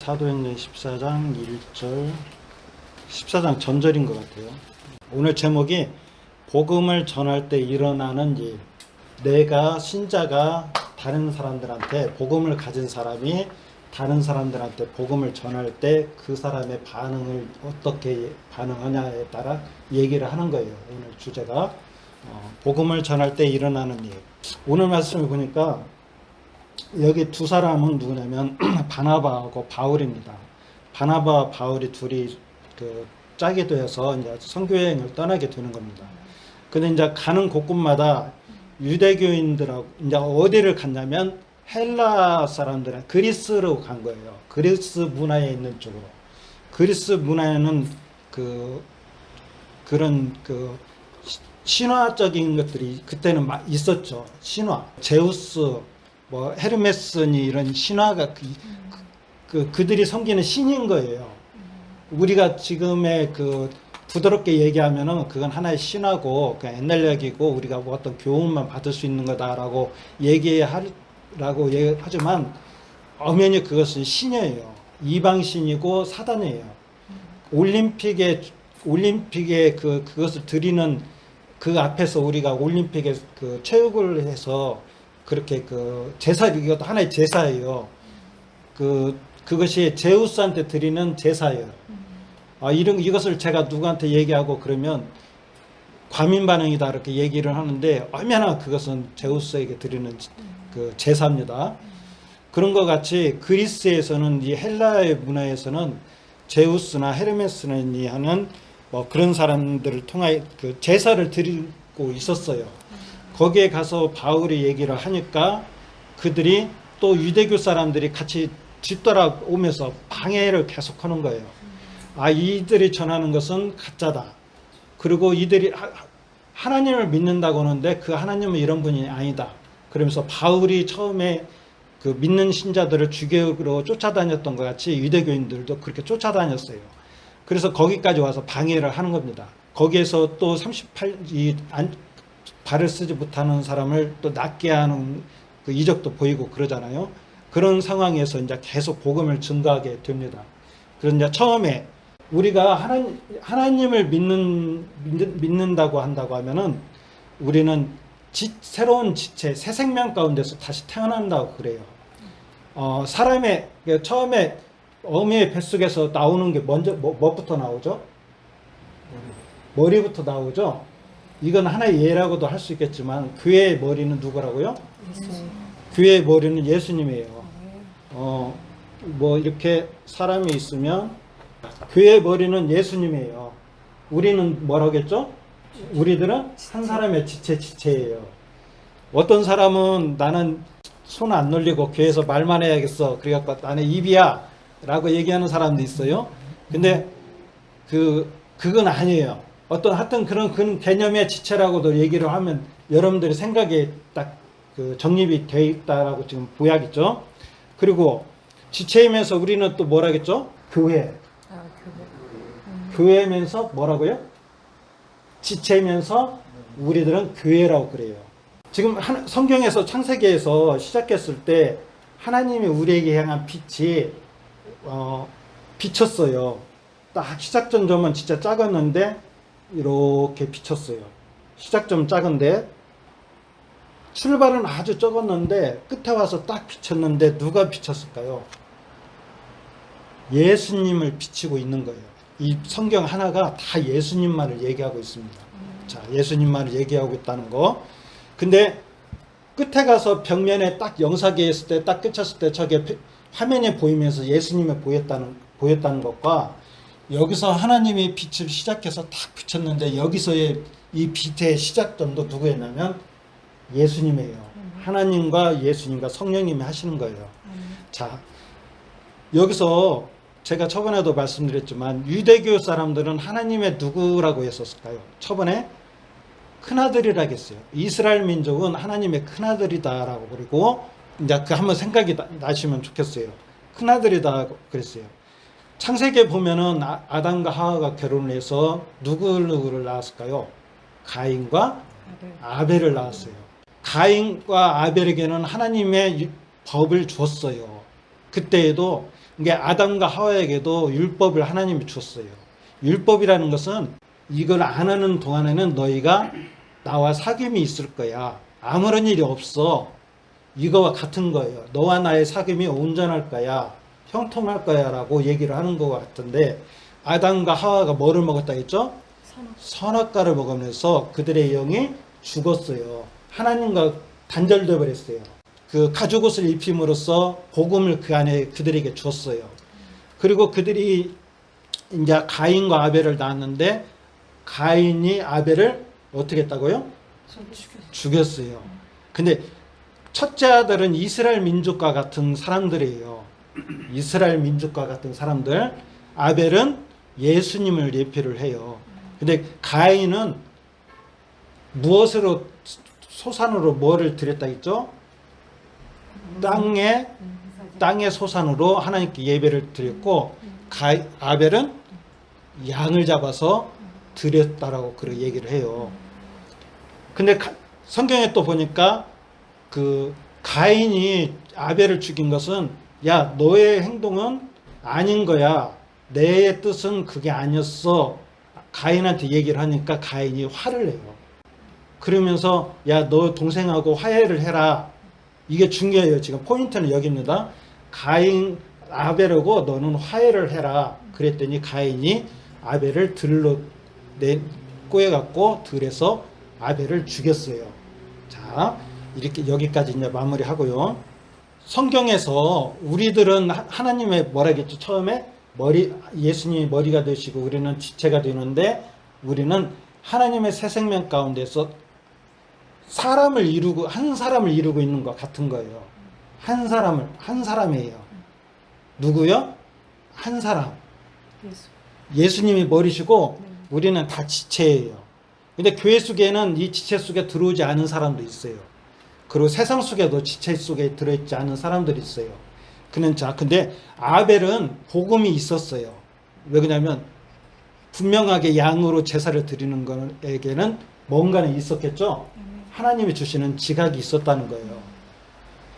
사도행전 14장 1절 14장 전절인 것 같아요. 오늘 제목이 복음을 전할 때 일어나는 일. 내가 신자가 다른 사람들한테 복음을 가진 사람이 다른 사람들한테 복음을 전할 때 그 사람의 반응을 어떻게 반응하냐에 따라 얘기를 하는 거예요. 오늘 주제가 복음을 전할 때 일어나는 일. 오늘 말씀을 보니까 여기 두 사람은 누구냐면 바나바하고 바울입니다. 바나바와 바울이 둘이 짜게 되어서 이제 선교여행을 떠나게 되는 겁니다. 근데 이제 가는 곳곳마다 유대교인들하고 이제 어디를 갔냐면 헬라 사람들은 그리스로 간 거예요. 그리스 문화에 있는 쪽으로. 그리스 문화에는 그런 신화적인 것들이 그때는 막 있었죠. 신화, 제우스, 뭐 헤르메스니 이런 신화가 그들이 섬기는 신인 거예요. 우리가 지금의 부드럽게 얘기하면은 그건 하나의 신화고 그냥 옛날 얘기고 우리가 뭐 어떤 교훈만 받을 수 있는 거다라고 얘기하라고 얘기하지만 엄연히 그것은 신이에요. 이방신이고 사단이에요. 올림픽에 그것을 드리는 그 앞에서 우리가 올림픽에 체육을 해서 그렇게 제사, 이것도 하나의 제사예요. 그것이 제우스한테 드리는 제사예요. 이것을 제가 누구한테 얘기하고 그러면 과민 반응이다 이렇게 얘기를 하는데 얼마나 그것은 제우스에게 드리는 제사입니다. 그런 것 같이 그리스에서는 이 헬라의 문화에서는 제우스나 헤르메스니 하는 뭐 그런 사람들을 통하여 제사를 드리고 있었어요. 거기에 가서 바울이 얘기를 하니까 그들이 또 유대교 사람들이 같이 뒤돌아오면서 방해를 계속하는 거예요. 이들이 전하는 것은 가짜다. 그리고 이들이 하나님을 믿는다고 하는데 그 하나님은 이런 분이 아니다. 그러면서 바울이 처음에 믿는 신자들을 주교로 쫓아다녔던 것 같이 유대교인들도 그렇게 쫓아다녔어요. 그래서 거기까지 와서 방해를 하는 겁니다. 거기에서 또 발을 쓰지 못하는 사람을 또 낫게 하는 이적도 보이고 그러잖아요. 그런 상황에서 이제 계속 복음을 증거하게 됩니다. 그런데 처음에 우리가 하나님을 믿는다고 한다고 하면은 우리는 새로운 지체, 새 생명 가운데서 다시 태어난다고 그래요. 사람의 처음에 어미의 뱃속에서 나오는 게 먼저 뭐부터 나오죠? 머리부터 나오죠. 이건 하나의 예라고도 할 수 있겠지만 교회의 머리는 누구라고요? 교회의 머리는 예수님이에요. 뭐 이렇게 사람이 있으면 교회의 머리는 예수님이에요. 우리는 뭐라겠죠? 우리들은 한 사람의 지체예요. 어떤 사람은 나는 손 안 놀리고 교회에서 말만 해야겠어. 그래갖고 나는 입이야 라고 얘기하는 사람도 있어요. 근데 그건 아니에요. 하여튼 그런 개념의 지체라고도 얘기를 하면 여러분들의 생각에 딱 정립이 되어 있다라고 지금 보야겠죠. 그리고 지체이면서 우리는 또 뭐라겠죠? 교회. 교회면서 뭐라고요? 지체이면서 우리들은 교회라고 그래요. 지금 성경에서 창세기에서 시작했을 때 하나님이 우리에게 향한 빛이 비쳤어요. 딱 시작점은 진짜 작았는데 이렇게 비쳤어요. 시작점 작은데 출발은 아주 적었는데 끝에 와서 딱 비쳤는데 누가 비쳤을까요? 예수님을 비치고 있는 거예요. 이 성경 하나가 다 예수님만을 얘기하고 있습니다. 자, 예수님만을 얘기하고 있다는 거. 근데 끝에 가서 벽면에 딱 영사기에 했을 때 딱 끝쳤을 때 저게 화면에 보이면서 예수님을 보였다는 것과 여기서 하나님이 빛을 시작해서 딱 비쳤는데 여기서의 이 빛의 시작점도 누구였냐면 예수님이에요. 하나님과 예수님과 성령님이 하시는 거예요. 자, 여기서 제가 저번에도 말씀드렸지만 유대교 사람들은 하나님의 누구라고 했었을까요? 저번에 큰아들이라고 했어요. 이스라엘 민족은 하나님의 큰아들이다라고 그리고 이제 한번 생각이 나시면 좋겠어요. 큰아들이다 그랬어요. 창세기에 보면은 아담과 하와가 결혼을 해서 누구를 낳았을까요? 가인과 아벨을 낳았어요. 가인과 아벨에게는 하나님의 법을 주었어요. 그때에도 이게 아담과 하와에게도 율법을 하나님이 줬어요. 율법이라는 것은 이걸 안 하는 동안에는 너희가 나와 사귐이 있을 거야. 아무런 일이 없어. 이거와 같은 거예요. 너와 나의 사귐이 온전할 거야. 형통할 거야 라고 얘기를 하는 것 같은데 아담과 하와가 뭐를 먹었다 했죠? 선악과를 먹으면서 그들의 영이 죽었어요. 하나님과 단절되어 버렸어요. 그 가죽옷을 입힘으로써 복음을 그 안에 그들에게 줬어요. 그리고 그들이 이제 가인과 아벨을 낳았는데 가인이 아벨을 어떻게 했다고요? 죽였어요. 근데 첫째 아들은 이스라엘 민족과 같은 사람들이에요. 이스라엘 민족과 같은 사람들. 아벨은 예수님을 예표를 해요. 근데 가인은 무엇으로 소산으로 뭐를 드렸다 했죠? 땅의 소산으로 하나님께 예배를 드렸고 아벨은 양을 잡아서 드렸다라고 그렇게 얘기를 해요. 근데 성경에 또 보니까 그 가인이 아벨을 죽인 것은 야 너의 행동은 아닌 거야. 내 뜻은 그게 아니었어. 가인한테 얘기를 하니까 가인이 화를 내요. 그러면서 야 너 동생하고 화해를 해라. 이게 중요해요. 지금 포인트는 여기입니다. 가인 아벨하고 너는 화해를 해라. 그랬더니 가인이 아벨을 들로 꼬여갖고 들에서 아벨을 죽였어요. 자 이렇게 여기까지 이제 마무리하고요. 성경에서 우리들은 하나님의 뭐라겠죠? 처음에 예수님이 머리가 되시고 우리는 지체가 되는데 우리는 하나님의 새 생명 가운데서 한 사람을 이루고 있는 것 같은 거예요. 한 사람이에요. 누구요? 한 사람. 예수님이 머리시고 우리는 다 지체예요. 근데 교회 속에는 이 지체 속에 들어오지 않은 사람도 있어요. 그리고 세상 속에도 지체 속에 들어있지 않은 사람들이 있어요. 근데 아벨은 복음이 있었어요. 왜 그러냐면 분명하게 양으로 제사를 드리는 것에게는 뭔가는 있었겠죠. 하나님이 주시는 지각이 있었다는 거예요.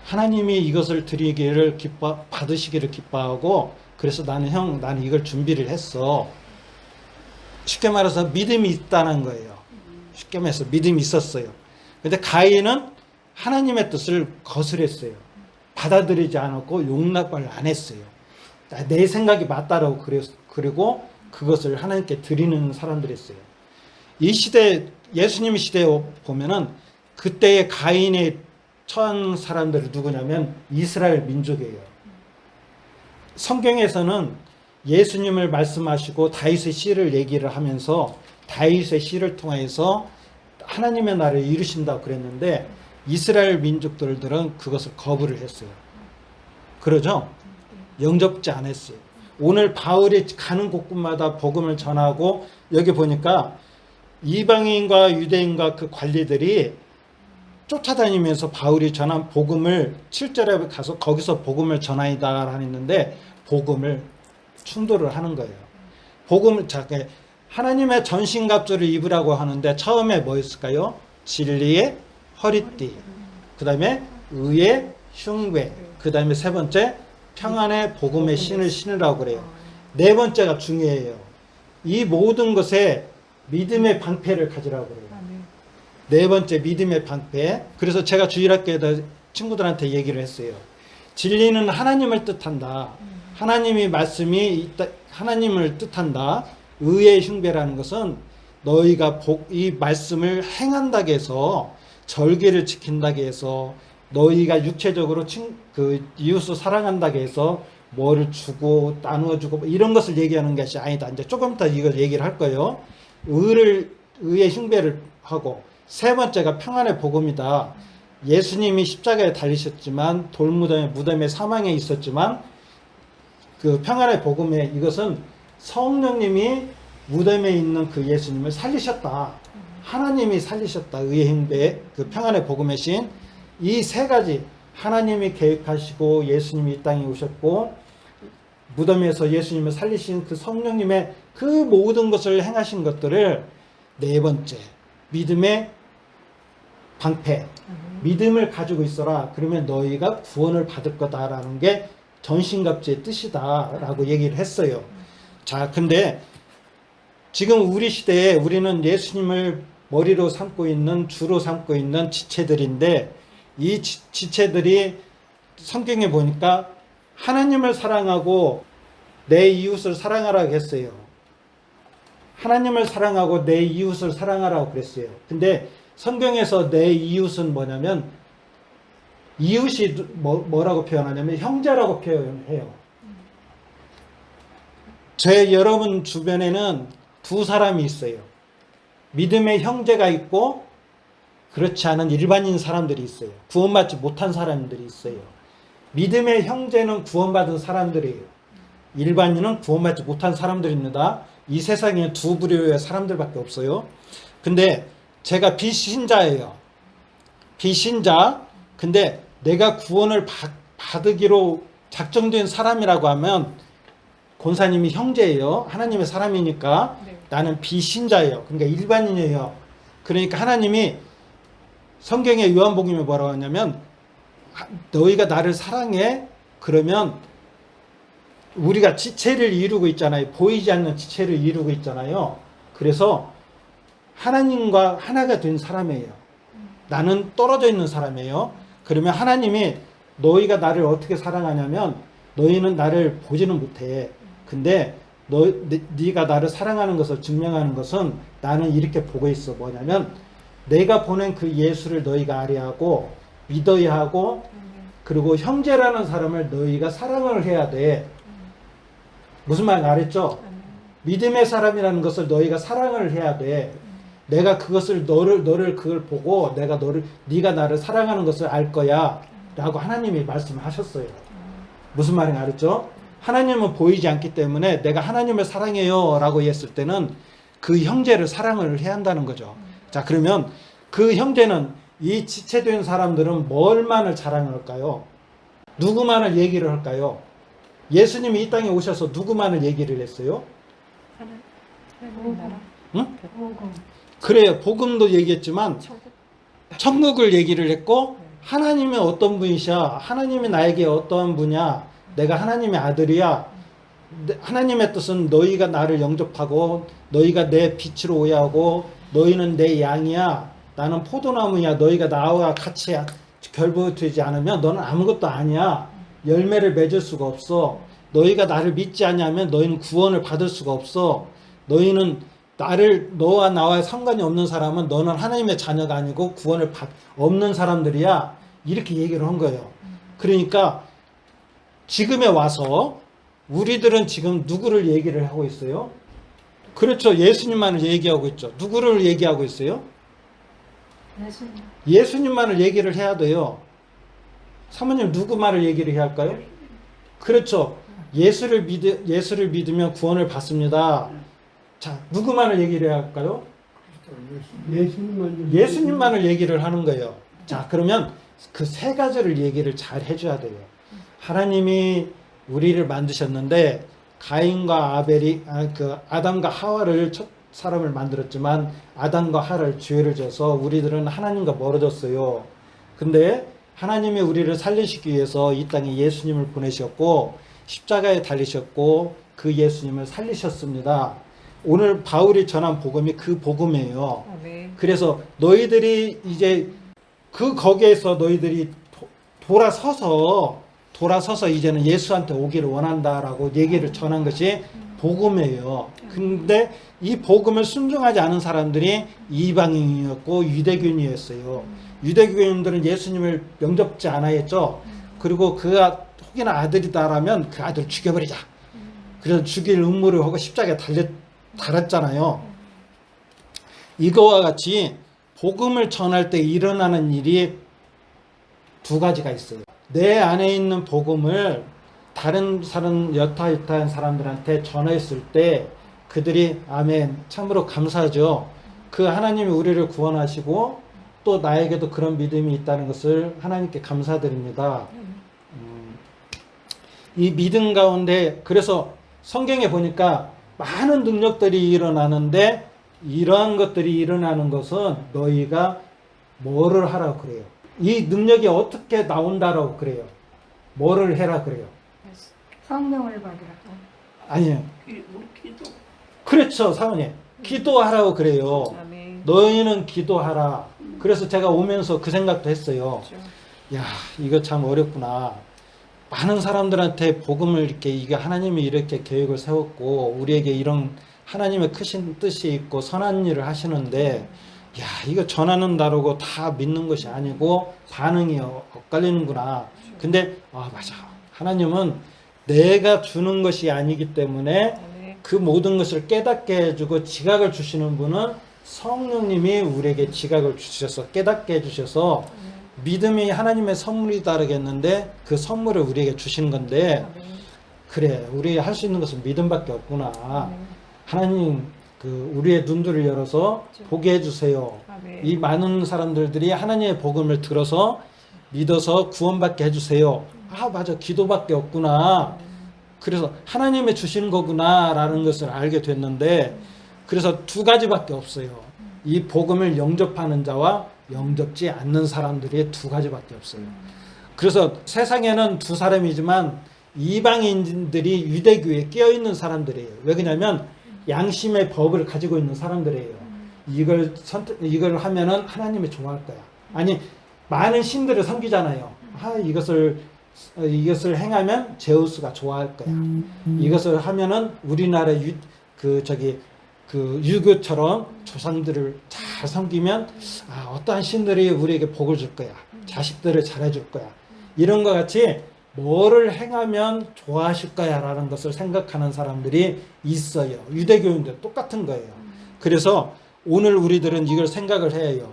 하나님이 이것을 드리기를 받으시기를 기뻐하고 그래서 나는 이걸 준비를 했어. 쉽게 말해서 믿음이 있다는 거예요. 쉽게 말해서 믿음이 있었어요. 근데 가인은 하나님의 뜻을 거스렸어요. 받아들이지 않았고 용납을 안 했어요. 내 생각이 맞다라고 그리고 그것을 하나님께 드리는 사람들이었어요. 이 시대 예수님 시대에 보면은 그때의 가인의 처한 사람들이 누구냐면 이스라엘 민족이에요. 성경에서는 예수님을 말씀하시고 다윗의 시를 얘기를 하면서 다윗의 시를 통해서 하나님의 나라를 이루신다고 그랬는데 이스라엘 민족들은 그것을 거부를 했어요. 그러죠? 영접지 않았어요. 오늘 바울이 가는 곳곳마다 복음을 전하고 여기 보니까 이방인과 유대인과 그 관리들이 쫓아다니면서 바울이 전한 복음을 7절에 가서 거기서 복음을 전하이다 하는데 복음을 충돌을 하는 거예요. 복음을 하나님의 전신갑주를 입으라고 하는데 처음에 뭐였을까요? 진리의 허리띠, 그 다음에 의의 흉배, 그 다음에 세 번째 평안의 복음의 신을 신으라고 그래요. 네 번째가 중요해요. 이 모든 것에 믿음의 방패를 가지라고 그래요. 네 번째 믿음의 방패. 그래서 제가 주일학교에다 친구들한테 얘기를 했어요. 진리는 하나님을 뜻한다. 하나님이 말씀이 있다. 하나님을 뜻한다. 의의 흉배라는 것은 너희가 이 말씀을 행한다고 해서 절개를 지킨다고 해서 너희가 육체적으로 이웃을 사랑한다고 해서 뭐를 주고 나누어 주고 이런 것을 얘기하는 것이 아니다. 이제 조금 이따 이걸 얘기를 할 거예요. 의의 흉배를 하고 세 번째가 평안의 복음이다. 예수님이 십자가에 달리셨지만 무덤에 사망에 있었지만 그 평안의 복음에 이것은 성령님이 무덤에 있는 그 예수님을 살리셨다. 하나님이 살리셨다. 의의 흉배, 그 평안의 복음의 신. 이 세 가지 하나님이 계획하시고 예수님이 이 땅에 오셨고 무덤에서 예수님을 살리신 그 성령님의 그 모든 것을 행하신 것들을 네 번째 믿음의 방패, 믿음을 가지고 있어라. 그러면 너희가 구원을 받을 거다라는 게 전신갑주의 뜻이다라고 얘기를 했어요. 자, 근데 지금 우리 시대에 우리는 예수님을 머리로 삼고 있는, 주로 삼고 있는 지체들인데, 이 지체들이 성경에 보니까 하나님을 사랑하고 내 이웃을 사랑하라고 했어요. 하나님을 사랑하고 내 이웃을 사랑하라고 그랬어요. 근데 성경에서 내 이웃은 뭐냐면, 이웃이 뭐라고 표현하냐면 형제라고 표현해요. 제 여러분 주변에는 두 사람이 있어요. 믿음의 형제가 있고 그렇지 않은 일반인 사람들이 있어요. 구원받지 못한 사람들이 있어요. 믿음의 형제는 구원받은 사람들이에요. 일반인은 구원받지 못한 사람들입니다. 이 세상에 두 부류의 사람들밖에 없어요. 근데 제가 비신자예요. 비신자. 근데 내가 구원을 받으기로 작정된 사람이라고 하면 권사님이 형제예요. 하나님의 사람이니까. 네. 나는 비신자예요. 그러니까 일반인이에요. 그러니까 하나님이 성경의 요한복음에 뭐라고 하냐면 너희가 나를 사랑해? 그러면 우리가 지체를 이루고 있잖아요. 보이지 않는 지체를 이루고 있잖아요. 그래서 하나님과 하나가 된 사람이에요. 나는 떨어져 있는 사람이에요. 그러면 하나님이 너희가 나를 어떻게 사랑하냐면 너희는 나를 보지는 못해. 근데 네가 나를 사랑하는 것을 증명하는 것은 나는 이렇게 보고 있어. 뭐냐면 내가 보낸 그 예수를 너희가 알아야하고 믿어야 하고 그리고 형제라는 사람을 너희가 사랑을 해야 돼. 무슨 말인지 알았죠? 믿음의 사람이라는 것을 너희가 사랑을 해야 돼. 내가 그것을 너를 그걸 보고 네가 나를 사랑하는 것을 알 거야라고 하나님이 말씀하셨어요. 무슨 말인지 알았죠? 하나님은 보이지 않기 때문에 내가 하나님을 사랑해요라고 했을 때는 그 형제를 사랑을 해야 한다는 거죠. 자, 그러면 그 형제는 이 지체된 사람들은 뭘만을 자랑할까요? 누구만을 얘기를 할까요? 예수님이 이 땅에 오셔서 누구만을 얘기를 했어요? 응? 그래요. 복음도 얘기했지만 천국을 얘기를 했고 하나님이 어떤 분이셔? 하나님이 나에게 어떠한 분이야? 내가 하나님의 아들이야. 하나님의 뜻은 너희가 나를 영접하고 너희가 내 빛으로 오야하고 너희는 내 양이야. 나는 포도나무야. 너희가 나와 같이 결부되지 않으면 너는 아무것도 아니야. 열매를 맺을 수가 없어. 너희가 나를 믿지 않냐면 너희는 구원을 받을 수가 없어. 너희는 너와 나와 상관이 없는 사람은 너는 하나님의 자녀가 아니고 구원을 없는 사람들이야. 이렇게 얘기를 한 거예요. 그러니까 지금에 와서 우리들은 지금 누구를 얘기를 하고 있어요? 그렇죠. 예수님만을 얘기하고 있죠. 누구를 얘기하고 있어요? 예수님만을 얘기를 해야 돼요. 사모님 누구 말을 얘기를 해야 할까요? 그렇죠. 예수를 믿으면 구원을 받습니다. 자, 누구만을 얘기를 해야 할까요? 예수님만을 얘기를 하는 거예요. 자, 그러면 그 세 가지를 얘기를 잘 해줘야 돼요. 하나님이 우리를 만드셨는데 가인과 아담과 하와를 첫 사람을 만들었지만 아담과 하와를 죄를 져서 우리들은 하나님과 멀어졌어요. 근데 하나님이 우리를 살리시기 위해서 이 땅에 예수님을 보내셨고 십자가에 달리셨고 그 예수님을 살리셨습니다. 오늘 바울이 전한 복음이 그 복음이에요. 네. 그래서 너희들이 이제 거기에서 너희들이 돌아서서 이제는 예수한테 오기를 원한다라고 얘기를 전한 것이 복음이에요. 근데 이 복음을 순종하지 않은 사람들이 이방인이었고 유대교인이었어요. 유대교인들은 예수님을 영접지 않아했죠. 그리고 혹여나 아들이다라면 그 아들을 죽여버리자. 그래서 죽일 음모를 하고 십자가에 달았잖아요. 이거와 같이 복음을 전할 때 일어나는 일이 두 가지가 있어요. 내 안에 있는 복음을 다른 사람 여타여타한 사람들한테 전했을 때 그들이 아멘 참으로 감사하죠. 그 하나님이 우리를 구원하시고 또 나에게도 그런 믿음이 있다는 것을 하나님께 감사드립니다. 이 믿음 가운데 그래서 성경에 보니까 많은 능력들이 일어나는데 이러한 것들이 일어나는 것은 너희가 뭐를 하라고 그래요? 이 능력이 어떻게 나온다라고 그래요? 뭐를 해라 그래요? 성령을 받으라. 아니에요. 우리 기도. 그렇죠, 사모님. 기도하라고 그래요. 아멘. 너희는 기도하라. 그래서 제가 오면서 그 생각도 했어요. 그렇죠. 야, 이거 참 어렵구나. 많은 사람들한테 복음을 이게 하나님이 이렇게 계획을 세웠고 우리에게 이런 하나님의 크신 뜻이 있고 선한 일을 하시는데, 야, 이거 전하는 다르고 다 믿는 것이 아니고 반응이 엇갈리는구나. 근데 맞아. 하나님은 내가 주는 것이 아니기 때문에 아멘. 그 모든 것을 깨닫게 해주고 지각을 주시는 분은 성령님이 우리에게 지각을 주셔서 깨닫게 해주셔서 믿음이 하나님의 선물이 다르겠는데 그 선물을 우리에게 주시는 건데, 아멘. 그래, 우리 할 수 있는 것은 믿음밖에 없구나. 아멘. 하나님 우리의 눈들을 열어서 그렇죠. 보게 해주세요. 아멘. 이 많은 사람들이 하나님의 복음을 들어서 믿어서 구원받게 해주세요. 맞아, 기도밖에 없구나. 그래서 하나님의 주시는 거구나 라는 것을 알게 됐는데, 그래서 두 가지밖에 없어요. 이 복음을 영접하는 자와 영접지 않는 사람들이 두 가지밖에 없어요. 그래서 세상에는 두 사람이지만 이방인들이 유대교에 끼어있는 사람들이에요. 왜 그러냐면 양심의 법을 가지고 있는 사람들이에요. 이걸 하면은 하나님이 좋아할 거야. 아니, 많은 신들을 섬기잖아요. 이것을 행하면 제우스가 좋아할 거야. 이것을 하면은 우리나라 유교처럼 조상들을 잘 섬기면 어떠한 신들이 우리에게 복을 줄 거야. 자식들을 잘해줄 거야. 이런 것 같이 뭐를 행하면 좋아하실 거야 라는 것을 생각하는 사람들이 있어요. 유대교인도 똑같은 거예요. 그래서 오늘 우리들은 이걸 생각을 해야 해요.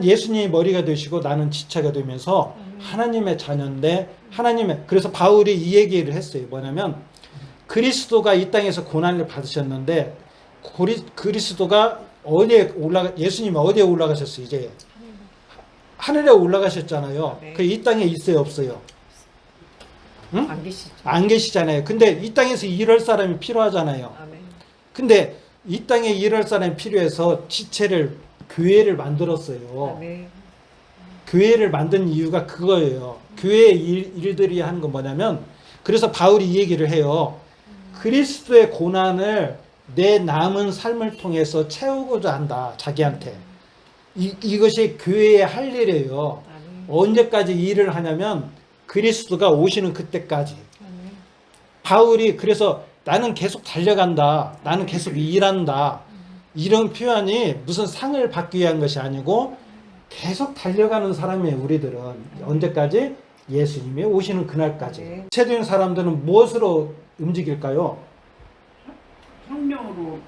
예수님이 머리가 되시고 나는 지체가 되면서 하나님의 자녀인데, 그래서 바울이 이 얘기를 했어요. 뭐냐면 그리스도가 이 땅에서 고난을 받으셨는데 그리스도가 예수님이 어디에 올라가셨어요? 이제 하늘에 올라가셨잖아요. 네. 그 이 땅에 있어요, 없어요? 응? 안 계시죠. 안 계시잖아요. 근데 이 땅에서 일할 사람이 필요하잖아요. 아멘. 근데 이 땅에 일할 사람이 필요해서 교회를 만들었어요. 아멘. 교회를 만든 이유가 그거예요. 교회의 일들이 하는 건 뭐냐면, 그래서 바울이 이 얘기를 해요. 그리스도의 고난을 내 남은 삶을 통해서 채우고자 한다. 자기한테. 이것이 교회의 할 일이에요. 아멘. 언제까지 일을 하냐면 그리스도가 오시는 그때까지. 아멘. 바울이 그래서 나는 계속 달려간다. 나는 계속 일한다. 이런 표현이 무슨 상을 받기 위한 것이 아니고 계속 달려가는 사람이에요. 우리들은. 언제까지? 예수님이 오시는 그날까지. 네. 체도인 사람들은 무엇으로 움직일까요? 성령으로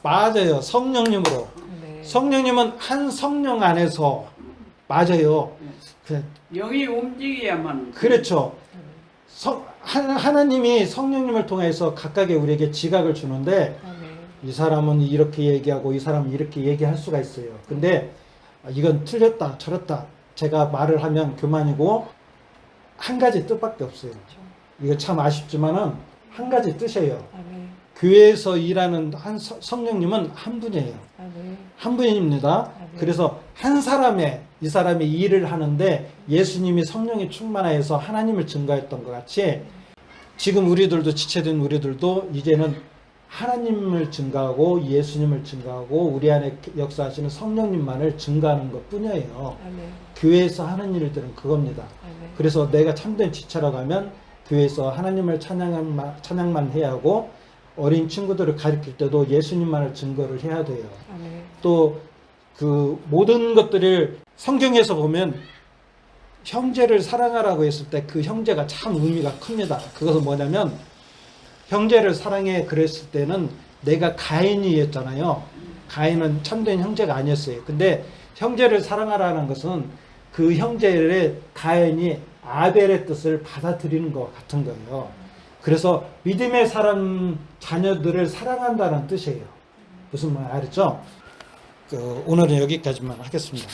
맞아요. 성령님으로. 네. 성령님은 한 성령 안에서, 맞아요. 영이 움직여야만. 그렇죠. 하나님이 성령님을 통해서 각각의 우리에게 지각을 주는데, 아멘. 이 사람은 이렇게 얘기하고 이 사람은 이렇게 얘기할 수가 있어요. 근데 이건 틀렸다, 저렇다. 제가 말을 하면 그만이고, 한 가지 뜻밖에 없어요. 이거 참 아쉽지만은 한 가지 뜻이에요. 아멘. 교회에서 일하는 성령님은 한 분이에요. 아멘. 한 분입니다. 그래서 이 사람이 일을 하는데 예수님이 성령이 충만하여서 하나님을 증거했던 것 같이, 지금 우리들도 지체된 우리들도 이제는 하나님을 증거하고 예수님을 증거하고 우리 안에 역사하시는 성령님만을 증거하는 것 뿐이에요. 아멘. 교회에서 하는 일들은 그겁니다. 아멘. 그래서 내가 참된 지체라고 하면 교회에서 하나님을 찬양만 해야 하고, 어린 친구들을 가르칠 때도 예수님만을 증거를 해야 돼요. 아멘. 또 그 모든 것들을 성경에서 보면 형제를 사랑하라고 했을 때 그 형제가 참 의미가 큽니다. 그것은 뭐냐면, 형제를 사랑해 그랬을 때는 내가 가인이었잖아요. 가인은 참된 형제가 아니었어요. 근데 형제를 사랑하라는 것은 그 형제의 가인이 아벨의 뜻을 받아들이는 것 같은 거예요. 그래서 믿음의 사람 자녀들을 사랑한다는 뜻이에요. 무슨 말 알았죠? 오늘은 여기까지만 하겠습니다.